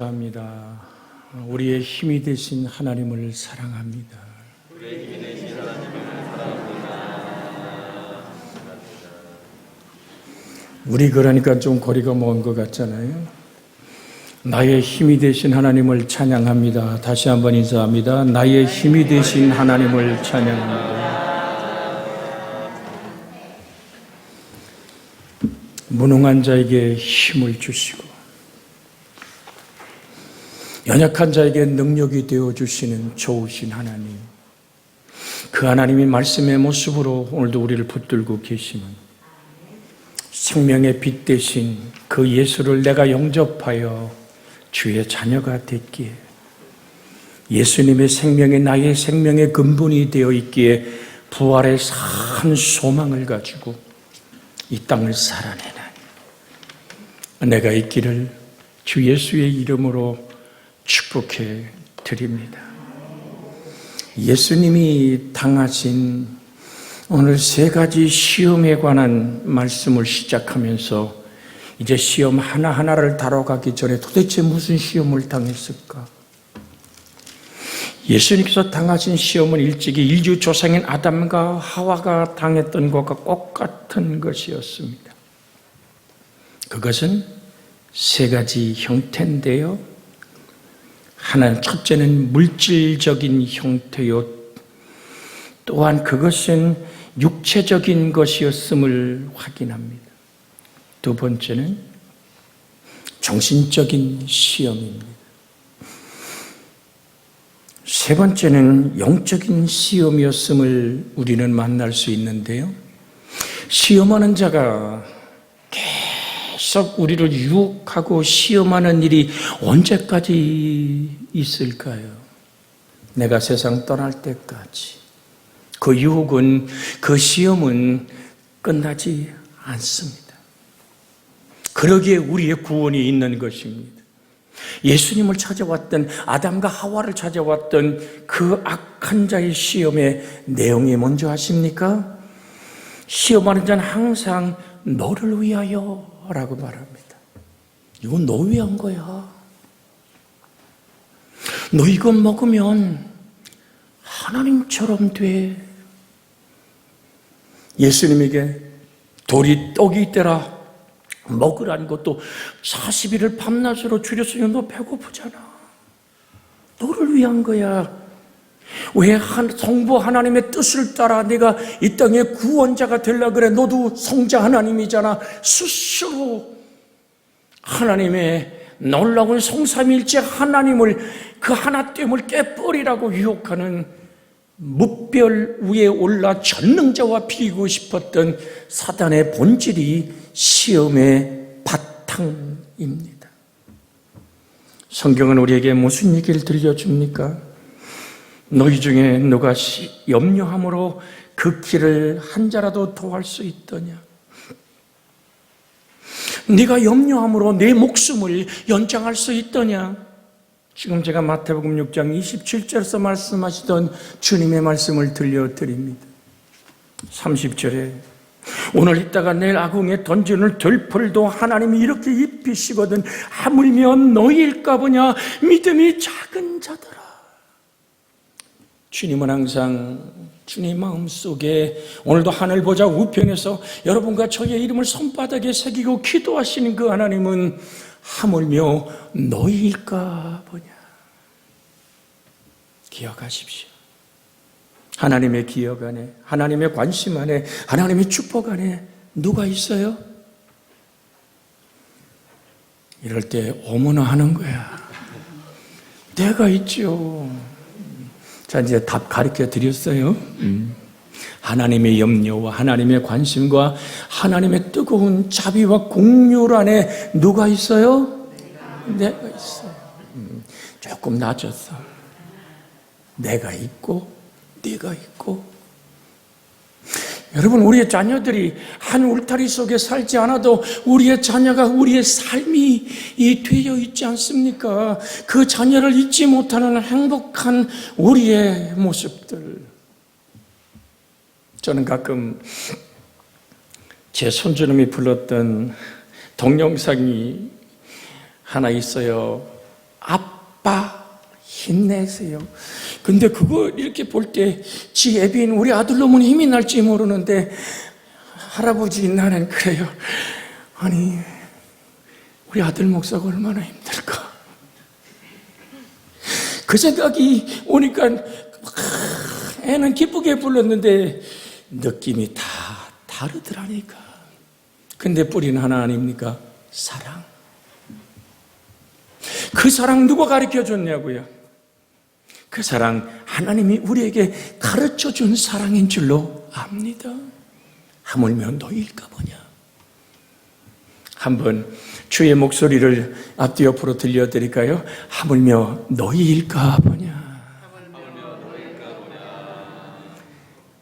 감사합니다. 우리의 힘이 되신 하나님을 사랑합니다. 우리 그러니까 좀 거리가 먼 것 같잖아요. 나의 힘이 되신 하나님을 찬양합니다. 다시 한번 인사합니다. 나의 힘이 되신 하나님을 찬양합니다. 무능한 자에게 힘을 주시고 연약한 자에게 능력이 되어주시는 좋으신 하나님, 그 하나님이 말씀의 모습으로 오늘도 우리를 붙들고 계시는 생명의 빛 대신 그 예수를 내가 영접하여 주의 자녀가 됐기에, 예수님의 생명이 나의 생명의 근본이 되어 있기에 부활의 산 소망을 가지고 이 땅을 살아내는 내가 있기를 주 예수의 이름으로 축복해 드립니다. 예수님이 당하신 오늘 세 가지 시험에 관한 말씀을 시작하면서 이제 시험 하나하나를 다뤄가기 전에 도대체 무슨 시험을 당했을까? 예수님께서 당하신 시험은 일찍이 인류 조상인 아담과 하와가 당했던 것과 똑같은 것이었습니다. 그것은 세 가지 형태인데요. 하나는 첫째는 물질적인 형태요. 또한 그것은 육체적인 것이었음을 확인합니다. 두 번째는 정신적인 시험입니다. 세 번째는 영적인 시험이었음을 우리는 만날 수 있는데요. 시험하는 자가 계속 우리를 유혹하고 시험하는 일이 언제까지 있을까요? 내가 세상 떠날 때까지. 그 유혹은, 그 시험은 끝나지 않습니다. 그러기에 우리의 구원이 있는 것입니다. 예수님을 찾아왔던, 아담과 하와를 찾아왔던 그 악한 자의 시험의 내용이 뭔지 아십니까? 시험하는 자는 항상 너를 위하여 라고 말합니다. 이건 너 위한 거야. 너 이거 먹으면 하나님처럼 돼. 예수님에게 돌이 떡이 있더라 먹으라는 것도 40일을 밤낮으로 줄였으니 너 배고프잖아. 너를 위한 거야. 왜 성부 하나님의 뜻을 따라 내가 이 땅의 구원자가 되려고 그래? 너도 성자 하나님이잖아. 스스로 하나님의 놀라운 성삼일체 하나님을, 그 하나됨을 깨버리라고 유혹하는 무별 위에 올라 전능자와 비기고 싶었던 사단의 본질이 시험의 바탕입니다. 성경은 우리에게 무슨 얘기를 들려줍니까? 너희 중에 누가 염려함으로 그 길을 한 자라도 더할 수 있더냐? 네가 염려함으로 내 목숨을 연장할 수 있더냐? 지금 제가 마태복음 6장 27절에서 말씀하시던 주님의 말씀을 들려드립니다. 30절에 오늘 있다가 내일 아궁에 던지는 들풀도 하나님이 이렇게 입히시거든 하물며 너희일까 보냐? 믿음이 작은 자들아. 주님은 항상 주님 마음속에 오늘도 하늘 보좌 우편에서 여러분과 저의 이름을 손바닥에 새기고 기도하시는 그 하나님은 하물며 너희일까 보냐. 기억하십시오. 하나님의 기억 안에, 하나님의 관심 안에, 하나님의 축복 안에 누가 있어요? 이럴 때 어머나 하는 거야. 내가 있죠. 자, 이제 답 가르쳐 드렸어요. 하나님의 염려와 하나님의 관심과 하나님의 뜨거운 자비와 공률 안에 누가 있어요? 내가 있어요. 조금 낮았어. 내가 있고 네가 있고. 여러분, 우리의 자녀들이 한 울타리 속에 살지 않아도 우리의 자녀가 우리의 삶이 되어 있지 않습니까? 그 자녀를 잊지 못하는 행복한 우리의 모습들. 저는 가끔 제 손주놈이 불렀던 동영상이 하나 있어요. 힘내세요. 근데 그거 이렇게 볼 때 지 애비인 우리 아들놈은 힘이 날지 모르는데 할아버지 나는 그래요. 아니 우리 아들 목사가 얼마나 힘들까. 그 생각이 오니까 애는 기쁘게 불렀는데 느낌이 다 다르더라니까. 근데 뿌리는 하나 아닙니까? 사랑. 그 사랑 누가 가르쳐 줬냐고요? 그 사랑 하나님이 우리에게 가르쳐 준 사랑인 줄로 압니다. 하물며 너희일까 보냐. 한번 주의 목소리를 앞뒤 옆으로 들려드릴까요? 하물며 너희일까 보냐.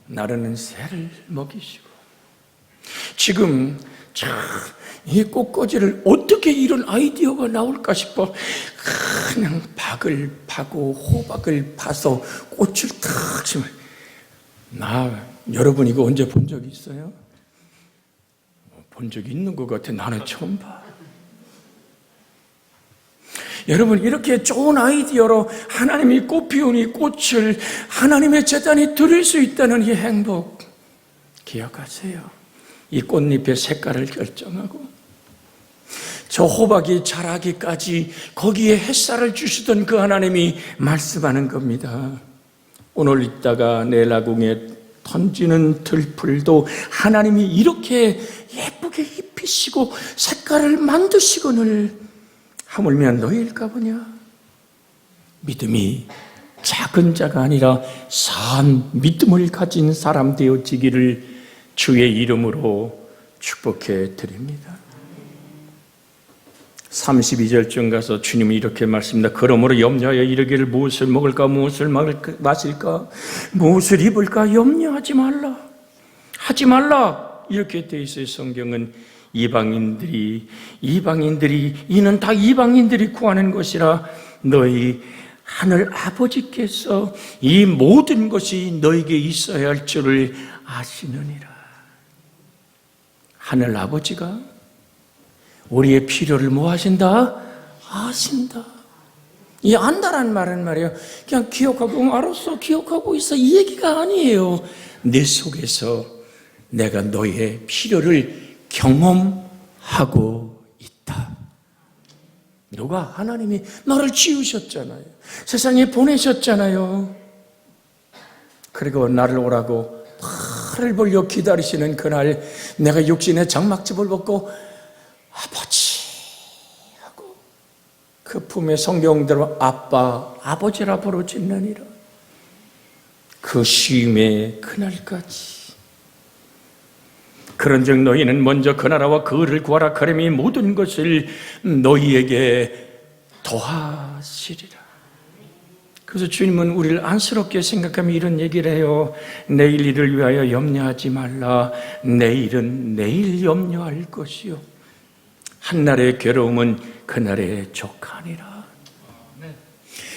나르는 새를 먹이시고. 지금 이 꽃꽂이를 어떻게 이런 아이디어가 나올까 싶어 그냥 박을 파고 호박을 파서 꽃을 탁 심어. 여러분 이거 언제 본 적 있어요? 본 적 있는 것 같아. 나는 처음 봐. 여러분 이렇게 좋은 아이디어로 하나님이 꽃 피운 이 꽃을 하나님의 제단에 드릴 수 있다는 이 행복 기억하세요. 이 꽃잎의 색깔을 결정하고 저 호박이 자라기까지 거기에 햇살을 주시던 그 하나님이 말씀하는 겁니다. 오늘 있다가 내일 아궁에 던지는 들풀도 하나님이 이렇게 예쁘게 입히시고 색깔을 만드시거늘 하물며 너희일까 보냐. 믿음이 작은 자가 아니라 산 믿음을 가진 사람 되어지기를 주의 이름으로 축복해 드립니다. 32절쯤 가서 주님이 이렇게 말씀합니다. 그러므로 염려하여 이르기를 무엇을 먹을까 무엇을 마실까 무엇을 입을까 염려하지 말라. 하지 말라. 이렇게 되어 있어요. 성경은 이방인들이 이는 다 이방인들이 구하는 것이라 너희 하늘 아버지께서 이 모든 것이 너에게 있어야 할 줄을 아시느니라. 하늘 아버지가 우리의 필요를 뭐 하신다? 아신다. 이 안다란 말은 말이에요. 그냥 기억하고 알았어 기억하고 있어 이 얘기가 아니에요. 내 속에서 내가 너의 필요를 경험하고 있다. 누가? 하나님이 너를 지으셨잖아요. 세상에 보내셨잖아요. 그리고 나를 오라고 팔을 벌려 기다리시는 그날 내가 육신의 장막집을 벗고 아버지 하고 그 품에 성경대로 아빠, 아버지라 부르짖느니라. 그 쉼의 그날까지. 그런즉 너희는 먼저 그 나라와 그 의를 구하라. 그러면 모든 것을 너희에게 더하시리라. 그래서 주님은 우리를 안쓰럽게 생각하며 이런 얘기를 해요. 내일 일을 위하여 염려하지 말라. 내일은 내일 염려할 것이요 한날의 괴로움은 그날의 족하니라.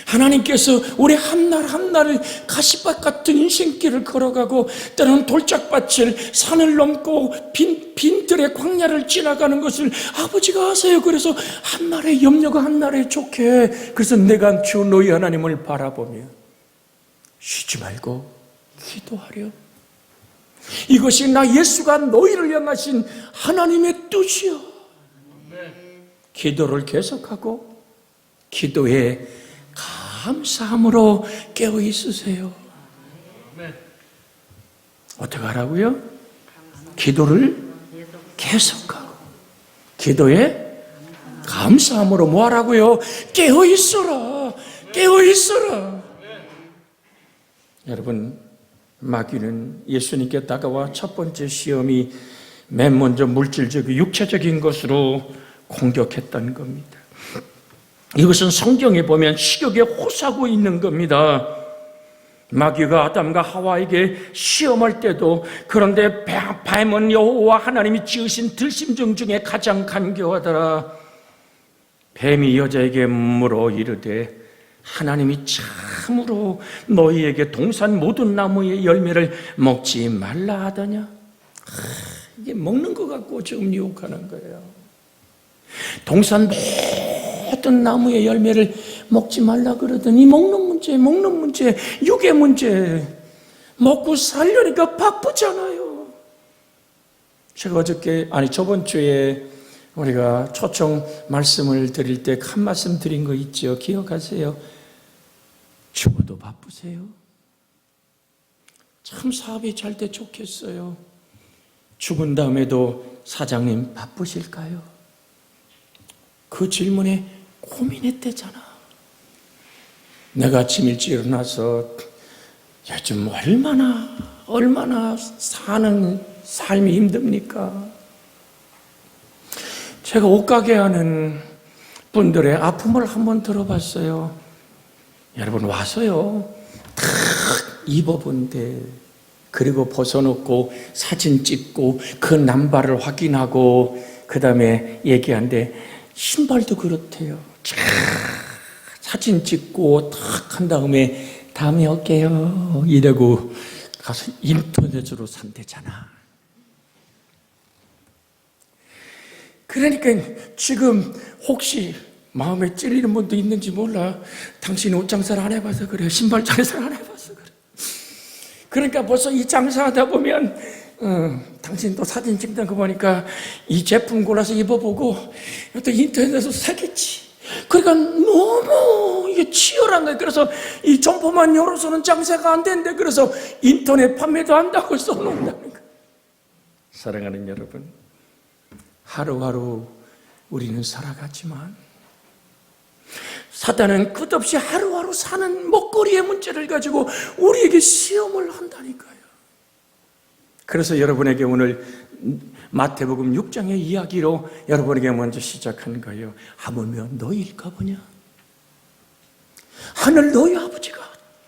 하나님께서 우리 한날 한날을 가시밭 같은 인생길을 걸어가고 때로는 돌짝밭을 산을 넘고 빈들의 광야를 지나가는 것을 아버지가 아세요. 그래서 한날의 염려가 한날의 족해. 그래서 내가 주 너희 하나님을 바라보며 쉬지 말고 기도하려. 이것이 나 예수가 너희를 향하신 하나님의 뜻이요. 기도를 계속하고 기도에 감사함으로 깨어 있으세요. 어떻게 하라고요? 기도를 계속하고 기도에 감사함으로 뭐 하라고요? 깨어 있어라. 깨어 있어라. 여러분, 마귀는 예수님께 다가와 첫 번째 시험이 맨 먼저 물질적인 육체적인 것으로 공격했던 겁니다. 이것은 성경에 보면 식욕에 호소하고 있는 겁니다. 마귀가 아담과 하와에게 시험할 때도 그런데 뱀은 여호와 하나님이 지으신 들심종 중에 가장 간교하더라. 뱀이 여자에게 물어 이르되 하나님이 참으로 너희에게 동산 모든 나무의 열매를 먹지 말라 하더냐. 이게 먹는 것 같고 지금 유혹하는 거예요. 동산 모든 나무의 열매를 먹지 말라 그러더니 먹는 문제, 육의 문제. 먹고 살려니까 바쁘잖아요. 제가 저번 주에 우리가 초청 말씀을 드릴 때 한 말씀 드린 거 있죠? 기억하세요? 죽어도 바쁘세요? 참 사업이 잘 돼 좋겠어요. 죽은 다음에도 사장님 바쁘실까요? 그 질문에 고민했대잖아. 내가 아침 일찍 일어나서 요즘 얼마나 사는 삶이 힘듭니까? 제가 옷가게 하는 분들의 아픔을 한번 들어봤어요. 여러분 와서요, 탁 입어본대. 그리고 벗어놓고 사진 찍고 그 남발을 확인하고 그 다음에 얘기한대. 신발도 그렇대요. 사진 찍고 탁 한 다음에 다음에 올게요 이러고 가서 인터넷으로 산대잖아. 그러니까 지금 혹시 마음에 찔리는 분도 있는지 몰라. 당신 옷 장사를 안 해봐서 그래. 신발 장사를 안 해봐서 그래. 그러니까 벌써 이 장사하다 보면 당신 또 사진 찍는 거 보니까 이 제품 골라서 입어보고 또 인터넷에서 사겠지. 그러니까 너무 이게 치열한 거예요. 그래서 이 점포만 열어서는 장사가 안 된대. 그래서 인터넷 판매도 한다고 써놓는다는 거예요. 사랑하는 여러분, 하루하루 우리는 살아가지만 사단은 끝없이 하루하루 사는 먹거리의 문제를 가지고 우리에게 시험을 한다니까요. 그래서 여러분에게 오늘 마태복음 6장의 이야기로 여러분에게 먼저 시작한 거예요. 하물며 너희일까 보냐? 하늘 너희 아버지가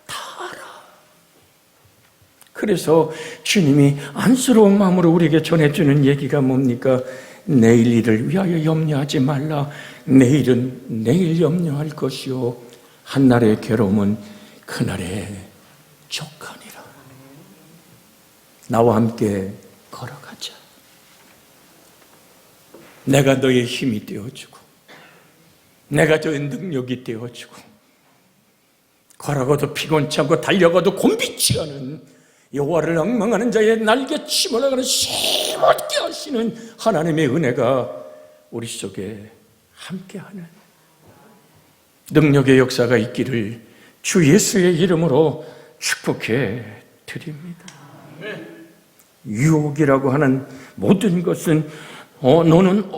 다 알아. 그래서 주님이 안쓰러운 마음으로 우리에게 전해주는 얘기가 뭡니까? 내일 일을 위하여 염려하지 말라. 내일은 내일 염려할 것이요 한날의 괴로움은 그날의 족하니라. 나와 함께 걸어가자. 내가 너의 힘이 되어주고 내가 너의 능력이 되어주고 걸어가도 피곤치 않고 달려가도 곤비치 않은 여호와를 앙망하는 자의 날개치 올라가는 힘없게 하시는 하나님의 은혜가 우리 속에 함께하는 능력의 역사가 있기를 주 예수의 이름으로 축복해 드립니다. 유혹이라고 하는 모든 것은 너는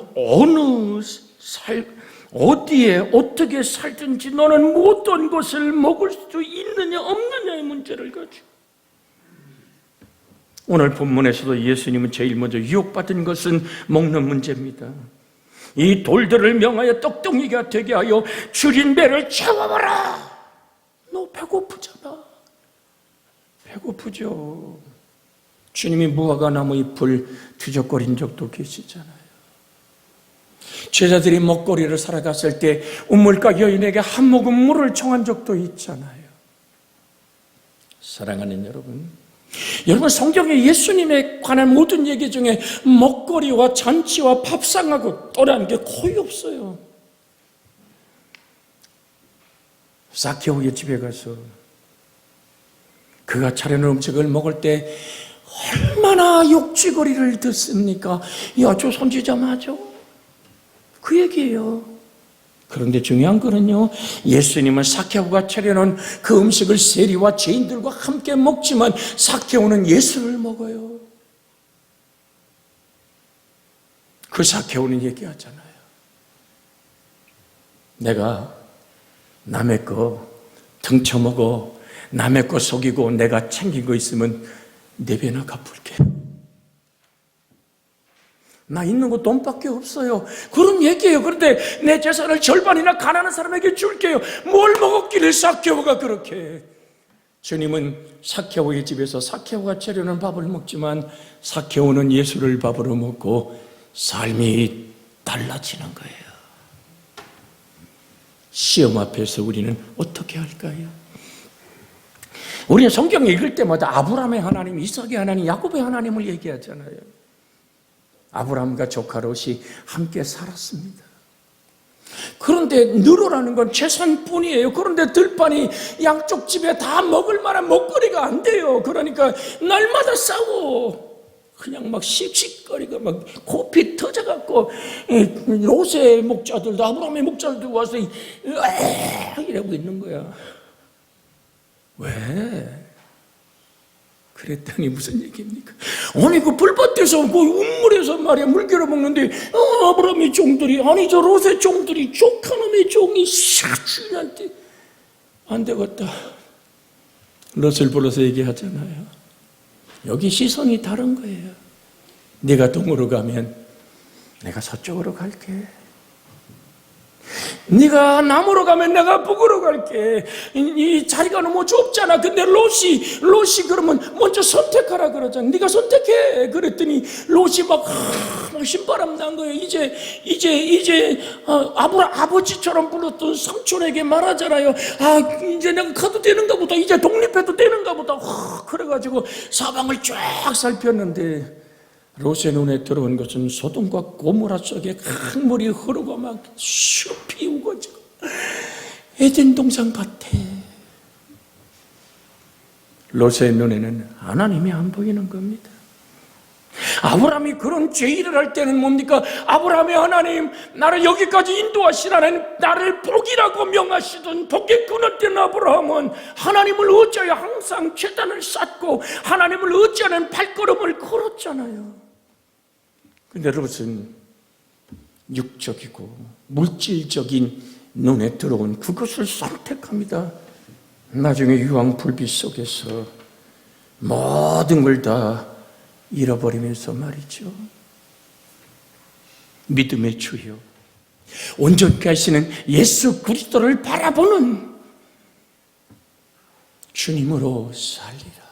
어디에 어떻게 살든지 너는 어떤 것을 먹을 수 있느냐 없느냐의 문제를 가지고 오늘 본문에서도 예수님은 제일 먼저 유혹받은 것은 먹는 문제입니다. 이 돌들을 명하여 떡덩이가 되게 하여 줄인 배를 채워봐라. 너 배고프잖아. 배고프죠. 주님이 무화과 나무 잎을 뒤적거린 적도 계시잖아요. 제자들이 먹거리를 살아갔을 때 우물가 여인에게 한 모금 물을 청한 적도 있잖아요. 사랑하는 여러분, 성경에 예수님에 관한 모든 얘기 중에 먹거리와 잔치와 밥상하고 또래한 게 거의 없어요. 삭개오의 집에 가서 그가 차려놓은 음식을 먹을 때 얼마나 욕지거리를 듣습니까? 야, 저 선지자 맞아? 그 얘기예요. 그런데 중요한 거는요, 예수님은 삭개오가 차려놓은 그 음식을 세리와 죄인들과 함께 먹지만 삭개오는 예수를 먹어요. 그 삭개오는 얘기하잖아요. 내가 남의 거 등쳐먹어, 남의 거 속이고 내가 챙긴 거 있으면 4배나 갚을게. 나 있는 거 돈밖에 없어요. 그런 얘기예요. 그런데 내 재산을 절반이나 가난한 사람에게 줄게요. 뭘 먹었길래 삭개오가 그렇게. 주님은 삭개오의 집에서 삭개오가 차려놓은 밥을 먹지만 삭개오는 예수를 밥으로 먹고 삶이 달라지는 거예요. 시험 앞에서 우리는 어떻게 할까요? 우리는 성경 읽을 때마다 아브라함의 하나님, 이삭의 하나님, 야곱의 하나님을 얘기하잖아요. 아브라함과 조카 롯이 함께 살았습니다. 그런데 늘어나는 건 재산뿐이에요. 그런데 들판이 양쪽 집에 다 먹을 만한 먹거리가 안 돼요. 그러니까 날마다 싸워. 그냥 막 씩씩거리고 막 코피 터져갖고 롯의 목자들도 아브라함의 목자들도 와서 이러고 있는 거야. 왜? 그랬더니 무슨 얘기입니까? 아니 그 불밭에서 그 우물에서 말이야 물결을 먹는데 아브라함의 종들이 아니 저 롯의 종들이 조카 놈의 종이 주인한테 안 되겠다. 롯을 불러서 얘기하잖아요. 여기 시선이 다른 거예요. 네가 동으로 가면 내가 서쪽으로 갈게. 네가 남으로 가면 내가 북으로 갈게. 이 자리가 너무 좁잖아. 근데 롯이 그러면 먼저 선택하라 그러잖아. 네가 선택해. 그랬더니 롯이 막 신바람 난 거예요. 이제 아버지처럼 불렀던 삼촌에게 말하잖아요. 이제 내가 가도 되는가 보다. 이제 독립해도 되는가 보다. 그래가지고 사방을 쫙 살폈는데 롯의 눈에 들어온 것은 소돔과 고모라 속에 강물이 흐르고 막 숲이 우거지고 에덴 동산 같아. 롯의 눈에는 하나님이 안 보이는 겁니다. 아브라함이 그런 죄일을 할 때는 뭡니까? 아브라함의 하나님, 나를 여기까지 인도하시라는 나를 복이라고 명하시던 복의 끊었던 아브라함은 하나님을 어찌하여 항상 제단을 쌓고 하나님을 어찌하는 발걸음을 걸었잖아요. 근데 롯은 육적이고 물질적인 눈에 들어온 그것을 선택합니다. 나중에 유황 불빛 속에서 모든 걸 다 잃어버리면서 말이죠. 믿음의 주요 온전케 하시는 예수 그리스도를 바라보는 주님으로 살리라.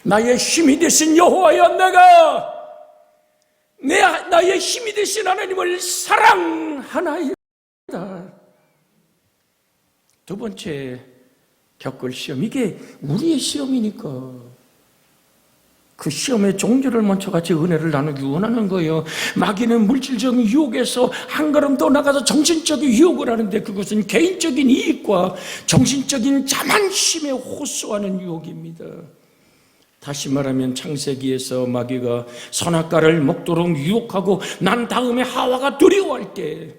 나의 힘이 되신 여호와여, 내가 나의 힘이 되신 하나님을 사랑하나이다. 두 번째 겪을 시험, 이게 우리의 시험이니까 그 시험의 종류를 먼저 같이 은혜를 나누기 원하는 거예요. 마귀는 물질적인 유혹에서 한 걸음 더 나가서 정신적인 유혹을 하는데 그것은 개인적인 이익과 정신적인 자만심에 호소하는 유혹입니다. 다시 말하면 창세기에서 마귀가 선악과를 먹도록 유혹하고 난 다음에 하와가 두려워할 때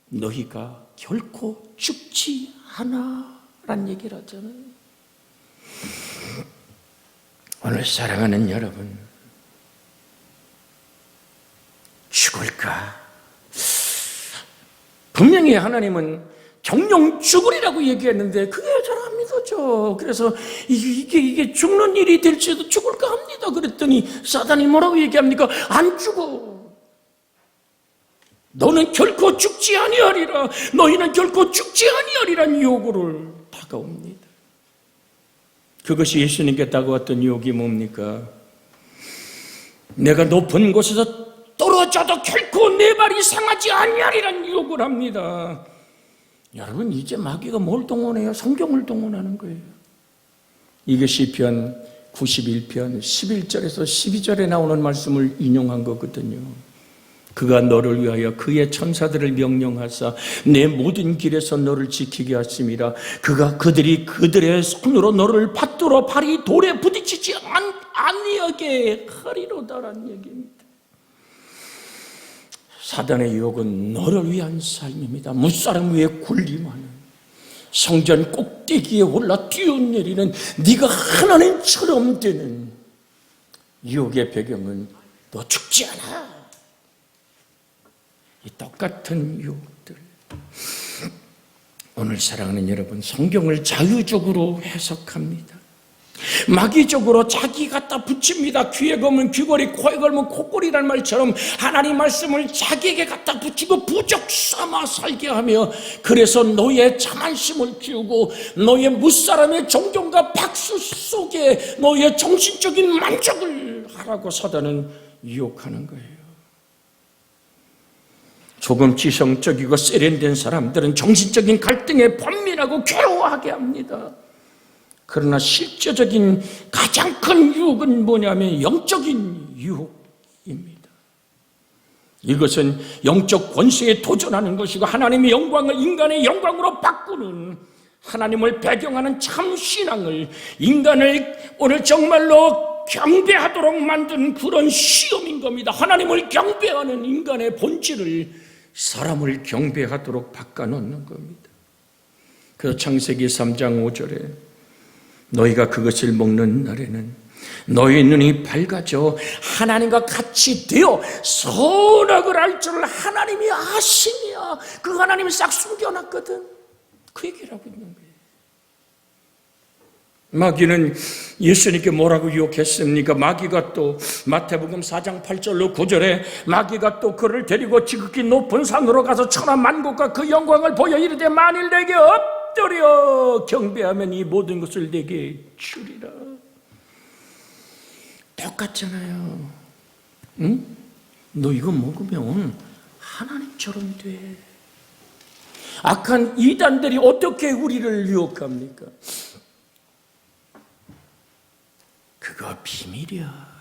너희가 결코 죽지 않아 라는 얘기를 하잖아요. 오늘 사랑하는 여러분, 죽을까? 분명히 하나님은 정령 죽으리라고 얘기했는데 그게 잘 안 믿어져. 그래서 이게 죽는 일이 될지도 죽을까 합니다. 그랬더니 사단이 뭐라고 얘기합니까? 안 죽어. 너는 결코 죽지 아니하리라. 너희는 결코 죽지 아니하리란 유혹을 다가옵니다. 그것이 예수님께 다가왔던 유혹이 뭡니까? 내가 높은 곳에서 떨어져도 결코 내 발이 상하지 아니하리란 유혹을 합니다. 여러분, 이제 마귀가 뭘 동원해요? 성경을 동원하는 거예요. 이게 시편 91편 11절에서 12절에 나오는 말씀을 인용한 거거든요. 그가 너를 위하여 그의 천사들을 명령하사 내 모든 길에서 너를 지키게 하심이라. 그가 그들의 손으로 너를 받들어 발이 돌에 부딪히지 아니하게 하리로다라는 얘기입니다. 사단의 유혹은 너를 위한 삶입니다. 무사람 위에 군림하는, 성전 꼭대기에 올라 뛰어내리는, 네가 하나님처럼 되는 유혹의 배경은 너 죽지 않아. 이 똑같은 유혹들. 오늘 사랑하는 여러분, 성경을 자유적으로 해석합니다. 마귀적으로 자기 갖다 붙입니다. 귀에 걸면 귀걸이, 코에 걸면 코걸이라는 말처럼 하나님 말씀을 자기에게 갖다 붙이고 부적 삼아 살게 하며, 그래서 너의 자만심을 키우고 너의 무사람의 존경과 박수 속에 너의 정신적인 만족을 하라고 사단은 유혹하는 거예요. 조금 지성적이고 세련된 사람들은 정신적인 갈등에 번민하고 괴로워하게 합니다. 그러나 실제적인 가장 큰 유혹은 뭐냐면 영적인 유혹입니다. 이것은 영적 권세에 도전하는 것이고 하나님의 영광을 인간의 영광으로 바꾸는, 하나님을 배경하는 참 신앙을, 인간을 오늘 정말로 경배하도록 만든 그런 시험인 겁니다. 하나님을 경배하는 인간의 본질을 사람을 경배하도록 바꿔놓는 겁니다. 그래서 창세기 3장 5절에 너희가 그것을 먹는 날에는 너희 눈이 밝아져 하나님과 같이 되어 선악을 알 줄을 하나님이 아시니야. 그 하나님이 싹 숨겨놨거든. 그 얘기를 하고 있는 거예요. 마귀는 예수님께 뭐라고 유혹했습니까? 마귀가 또 마태복음 4장 8절로 9절에 마귀가 또 그를 데리고 지극히 높은 산으로 가서 천하 만국과 그 영광을 보여 이르되 만일 내게 엎드려 경배하면 이 모든 것을 내게 주리라. 똑같잖아요. 응? 너 이거 먹으면 하나님처럼 돼. 악한 이단들이 어떻게 우리를 유혹합니까? 그거 비밀이야.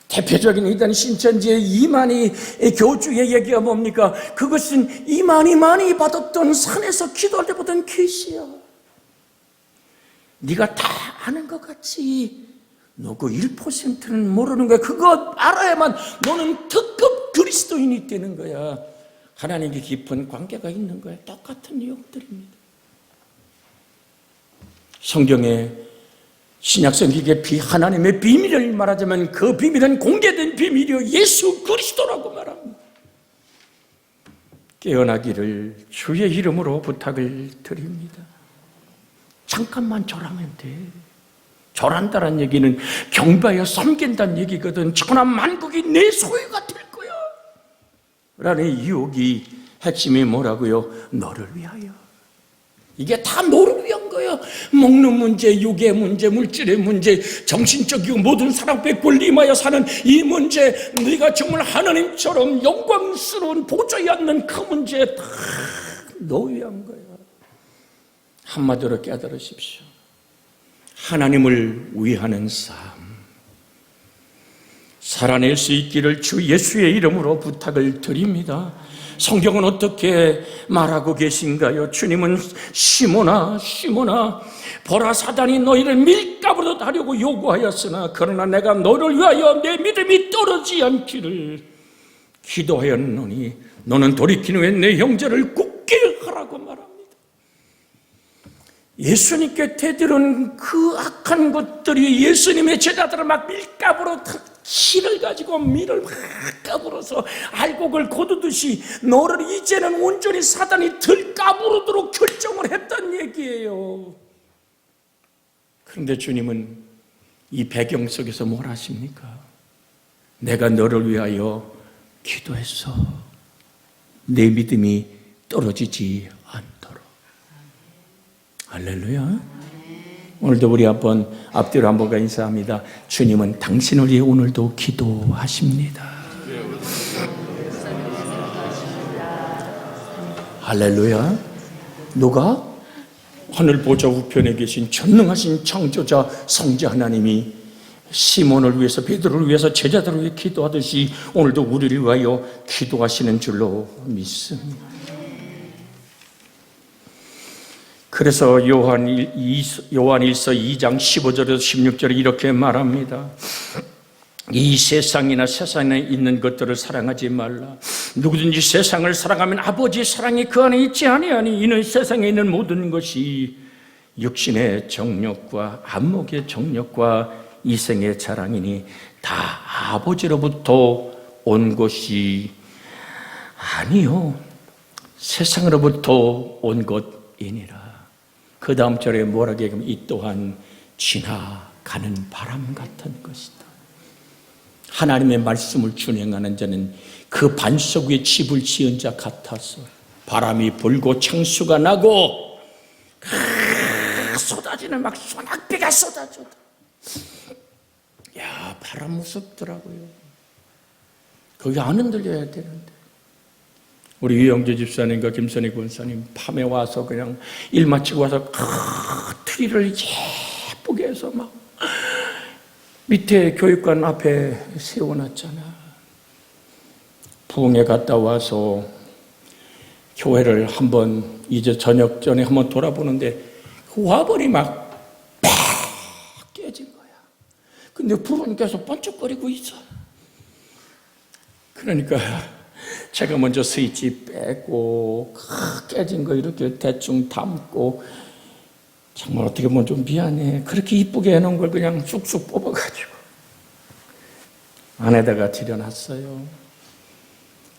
대표적인 이단 신천지의 이만희 교주의 얘기가 뭡니까? 그것은 이만희 많이 받았던 산에서 기도할 때 보던 계시야. 네가 다 아는 것 같지. 너 그 1%는 모르는 거야. 그거 알아야만 너는 특급 그리스도인이 되는 거야. 하나님께 깊은 관계가 있는 거야. 똑같은 유혹들입니다. 성경에 신약 성경에 하나님의 비밀을 말하자면 그 비밀은 공개된 비밀이요 예수 그리스도라고 말합니다. 깨어나기를 주의 이름으로 부탁을 드립니다. 잠깐만 절하면 돼. 절한다는 얘기는 경배하여 섬긴다는 얘기거든. 천하 만국이 내 소유가 될 거야 라는 유혹이 핵심이 뭐라고요? 너를 위하여. 이게 다 너를 위한 거예요. 먹는 문제, 육의 문제, 물질의 문제, 정신적이고 모든 사랑에 군림하여 사는 이 문제, 네가 정말 하나님처럼 영광스러운 보좌에 앉는 그 문제 다 너 위한 거예요. 한마디로 깨달으십시오. 하나님을 위하는 삶 살아낼 수 있기를 주 예수의 이름으로 부탁을 드립니다. 성경은 어떻게 말하고 계신가요? 주님은 시몬아 보라 사단이 너희를 밀가부로 하려고 요구하였으나 그러나 내가 너를 위하여 내 믿음이 떨어지지 않기를 기도하였노니 너는 돌이킨 후에 내 형제를 굳게 하라고 말합니다. 예수님께 대들은 그 악한 것들이 예수님의 제자들을 막 밀가부로 실을 가지고 밀을 막 까불어서 알곡을 거두듯이 너를 이제는 온전히 사단이 들까부르도록 결정을 했단 얘기예요. 그런데 주님은 이 배경 속에서 뭘 하십니까? 내가 너를 위하여 기도했어. 내 믿음이 떨어지지 않도록. 할렐루야. 오늘도 우리 앞뒤로 한번 인사합니다. 주님은 당신을 위해 오늘도 기도하십니다. 할렐루야. 누가? 하늘 보좌 우편에 계신 전능하신 창조자 성자 하나님이 시몬을 위해서, 베드로를 위해서, 제자들을 위해 기도하듯이 오늘도 우리를 위하여 기도하시는 줄로 믿습니다. 그래서 요한일서 2장 15절에서 16절에 이렇게 말합니다. 이 세상이나 세상에 있는 것들을 사랑하지 말라. 누구든지 세상을 사랑하면 아버지의 사랑이 그 안에 있지 아니하니 이는 세상에 있는 모든 것이 육신의 정욕과 안목의 정욕과 이생의 자랑이니 다 아버지로부터 온 것이 아니요 세상으로부터 온 것이니라. 그 다음 절에 뭐라고 얘기하면 이 또한 지나가는 바람 같은 것이다. 하나님의 말씀을 준행하는 자는 그 반석 위에 집을 지은 자 같아서 바람이 불고 창수가 나고 쏟아지는 막 소낙비가 쏟아져. 야, 바람 무섭더라고요. 거기 안 흔들려야 되는데. 우리 유영재 집사님과 김선희 권사님 밤에 와서 그냥 일 마치고 와서 트리를 예쁘게 해서 막 밑에 교육관 앞에 세워놨잖아. 부흥회 갔다 와서 교회를 한번 이제 저녁 전에 한번 돌아보는데 화분이 막 깨진 거야. 근데 불은 계속 번쩍거리고 있어. 그러니까 제가 먼저 스위치 빼고 깨진 거 이렇게 대충 담고, 정말 어떻게 보면 좀 미안해. 그렇게 이쁘게 해놓은 걸 그냥 쑥쑥 뽑아가지고 안에다가 들여놨어요.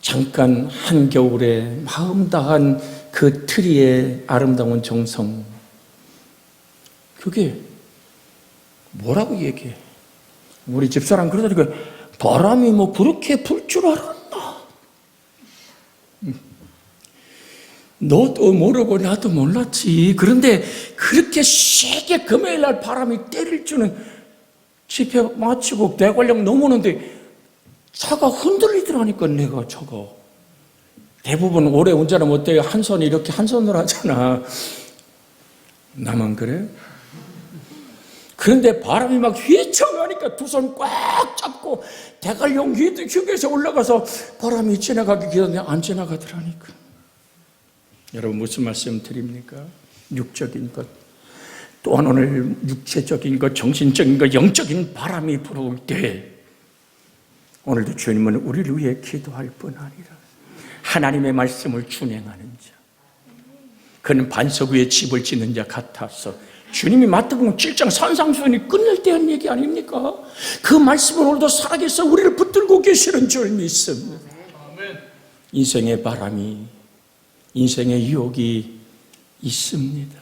잠깐 한겨울에 마음 다한 그 트리의 아름다운 정성, 그게 뭐라고 얘기해? 우리 집사람 그러더니까 바람이 뭐 그렇게 불 줄 알았나? 너도 모르고 나도 몰랐지. 그런데 그렇게 세게 금요일날 바람이 때릴 줄은, 집회 마치고 대관령 넘어오는데 차가 흔들리더라니까. 내가 차가 대부분 오래 운전하면 어때요? 한 손 이렇게 한 손으로 하잖아. 나만 그래? 그런데 바람이 막 휘청하니까 두 손 꽉 잡고 대관령 휴게소 올라가서 바람이 지나가기 기다렸는데 안 지나가더라니까. 여러분, 무슨 말씀 드립니까? 육적인 것, 또한 오늘 육체적인 것, 정신적인 것, 영적인 바람이 불어올 때 오늘도 주님은 우리를 위해 기도할 뿐 아니라 하나님의 말씀을 준행하는 자, 그는 반석 위에 집을 짓는 자 같아서, 주님이 마태복음 7장 산상수훈이 끝낼 때 한 얘기 아닙니까? 그 말씀은 오늘도 살아계셔 우리를 붙들고 계시는 줄 믿습니다. 인생의 바람이, 인생의 유혹이 있습니다.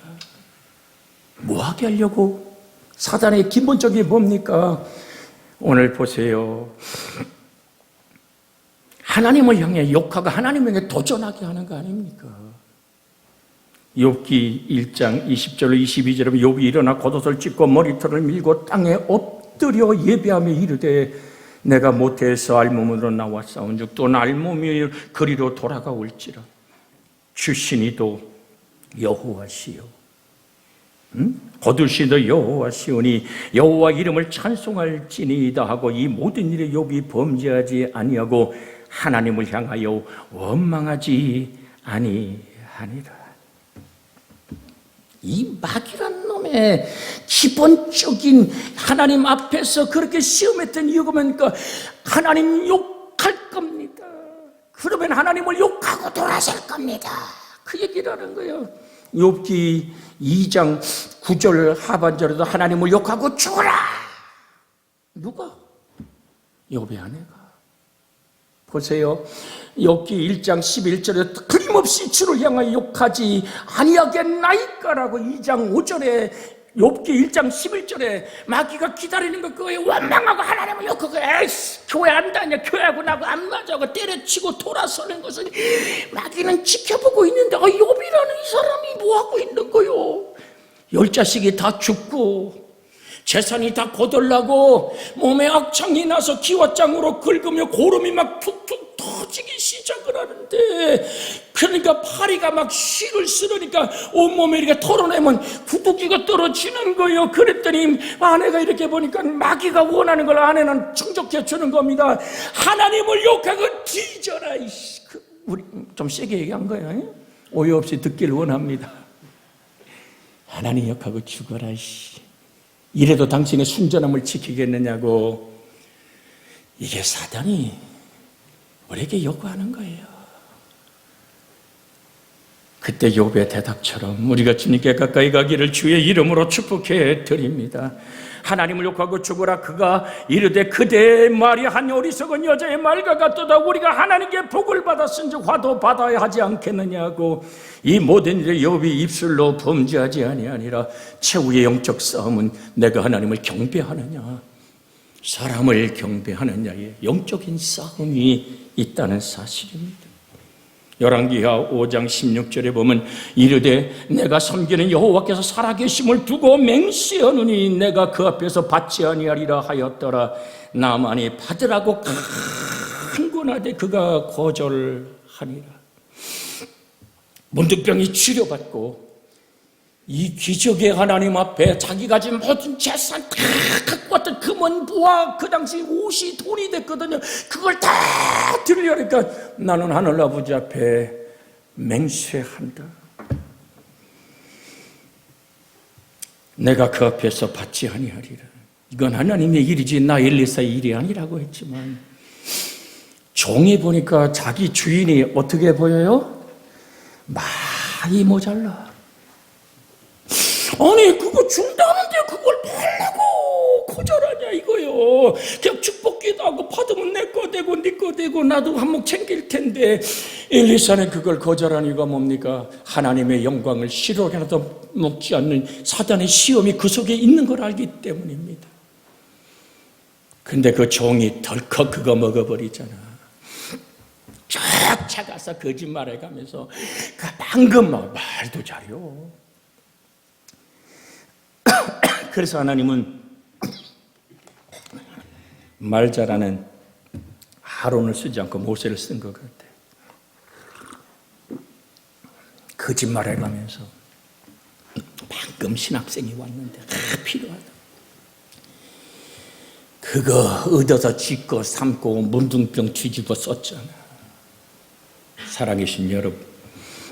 뭐하게 하려고? 사단의 기본적인 뭡니까? 오늘 보세요. 하나님을 향해 욕하고 하나님에게 도전하게 하는 거 아닙니까? 욥기 1장 20절로 22절에 욥이 일어나 겉옷을 찢고 머리털을 밀고 땅에 엎드려 예배하며 이르되 내가 모태에서 알몸으로 나와 싸운즉 또 알몸이 그리로 돌아가올지라. 주신이도 여호와시요 거두시도 여호와시오니 여호와 이름을 찬송할지니이다 하고 이 모든 일에 욥이 범죄하지 아니하고 하나님을 향하여 원망하지 아니하니라. 이 마귀란 놈의 기본적인 하나님 앞에서 그렇게 시험했던 이유가 뭡니까? 하나님 욕할 겁니다. 그러면 하나님을 욕하고 돌아설 겁니다. 그 얘기를 하는 거예요. 욥기 2장 9절 하반절에도 하나님을 욕하고 죽어라. 누가? 욥의 아내가. 보세요. 욥기 1장 11절에 끊임없이 주를 향하여 욕하지 아니하겠나이까라고 2장 5절에 욥기 1장 11절에 마귀가 기다리는 거 그거에 원망하고 하나님을 욕하고 에이씨 교회 안 다녀, 교회하고 나하고 안 맞아고 때려치고 돌아서는 것을 마귀는 지켜보고 있는데 욥이라는 이 사람이 뭐하고 있는 거요? 10자식이 다 죽고 재산이 다 거덜나고 몸에 악창이 나서 기왓장으로 긁으며 고름이 막 툭툭 터지기 시작을 하는데, 그러니까 파리가 막 실을 쓰러니까 온몸에 이렇게 털어내면 구두기가 떨어지는 거예요. 그랬더니 아내가 이렇게 보니까 마귀가 원하는 걸 아내는 충족해 주는 겁니다. 하나님을 욕하고 뒤져라. 우리 좀 세게 얘기한 거예요. 오해 없이 듣길 원합니다. 하나님 욕하고 죽어라. 이래도 당신의 순전함을 지키겠느냐고. 이게 사단이 우리에게 요구하는 거예요. 그때 욥의 대답처럼 우리가 주님께 가까이 가기를 주의 이름으로 축복해 드립니다. 하나님을 욕하고 죽어라. 그가 이르되 그대의 말이 한 어리석은 여자의 말과 같도다. 우리가 하나님께 복을 받았은즉 화도 받아야 하지 않겠느냐고. 이 모든 일에 욥이 입술로 범죄하지 아니하니라. 최후의 영적 싸움은 내가 하나님을 경배하느냐 사람을 경배하느냐의 영적인 싸움이 있다는 사실입니다. 열왕기하 5장 16절에 보면 이르되 내가 섬기는 여호와께서 살아계심을 두고 맹세하노니 내가 그 앞에서 받지 아니하리라 하였더라. 나만이 받으라고 간구하되 그가 거절하니라. 문득병이 치료받고 이 기적의 하나님 앞에 자기가 지금 모든 재산 다 갖고 왔던 금은 부와 그 당시 옷이 돈이 됐거든요. 그걸 다 드리려니까 나는 하늘아버지 앞에 맹세한다. 내가 그 앞에서 받지 아니하리라. 이건 하나님의 일이지 나 엘리사의 일이 아니라고 했지만 종이 보니까 자기 주인이 어떻게 보여요? 많이 모자라. 아니 그거 준다는데 그걸 뭐라고 거절하냐 이거요. 그냥 축복기도 하고 받으면 내 거 되고 네 거 되고 나도 한몫 챙길 텐데 엘리사는 그걸 거절한 이유가 뭡니까? 하나님의 영광을 실효하게라도 먹지 않는 사단의 시험이 그 속에 있는 걸 알기 때문입니다. 근데 그 종이 덜컥 그거 먹어버리잖아. 쫓아가서 거짓말해가면서 그 방금 말도 잘요. 그래서 하나님은 말 잘하는 아론을 쓰지 않고 모세를 쓴 것 같아. 거짓말해가면서 방금 신학생이 왔는데 필요하다. 그거 얻어서 짓고 삼고 문둥병 뒤집어 썼잖아. 살아계신 여러분,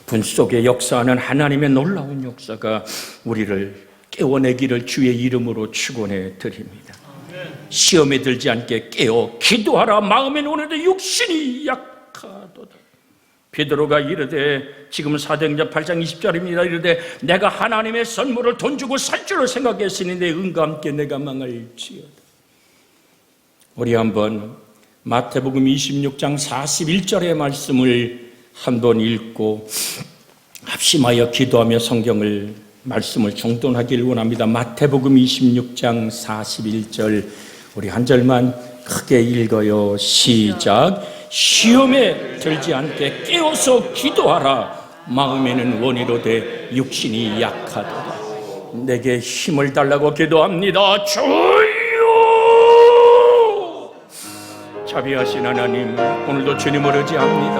분 속에 역사하는 하나님의 놀라운 역사가 우리를 깨워내기를 주의 이름으로 축원해 드립니다. 시험에 들지 않게 깨어 기도하라. 마음에는 오늘도 육신이 약하도다. 베드로가 이르되, 지금 사도행전 8장 20절입니다. 이르되 내가 하나님의 선물을 돈 주고 살 줄을 생각했으니 내 은과 함께 내가 망할지어다. 우리 한번 마태복음 26장 41절의 말씀을 한번 읽고 합심하여 기도하며 성경을 말씀을 정돈하기를 원합니다. 마태복음 26장 41절 우리 한 절만 크게 읽어요. 시작. 시험에 들지 않게 깨어서 기도하라. 마음에는 원이로되 육신이 약하도다. 내게 힘을 달라고 기도합니다. 주여! 자비하신 하나님, 오늘도 주님을 의지합니다.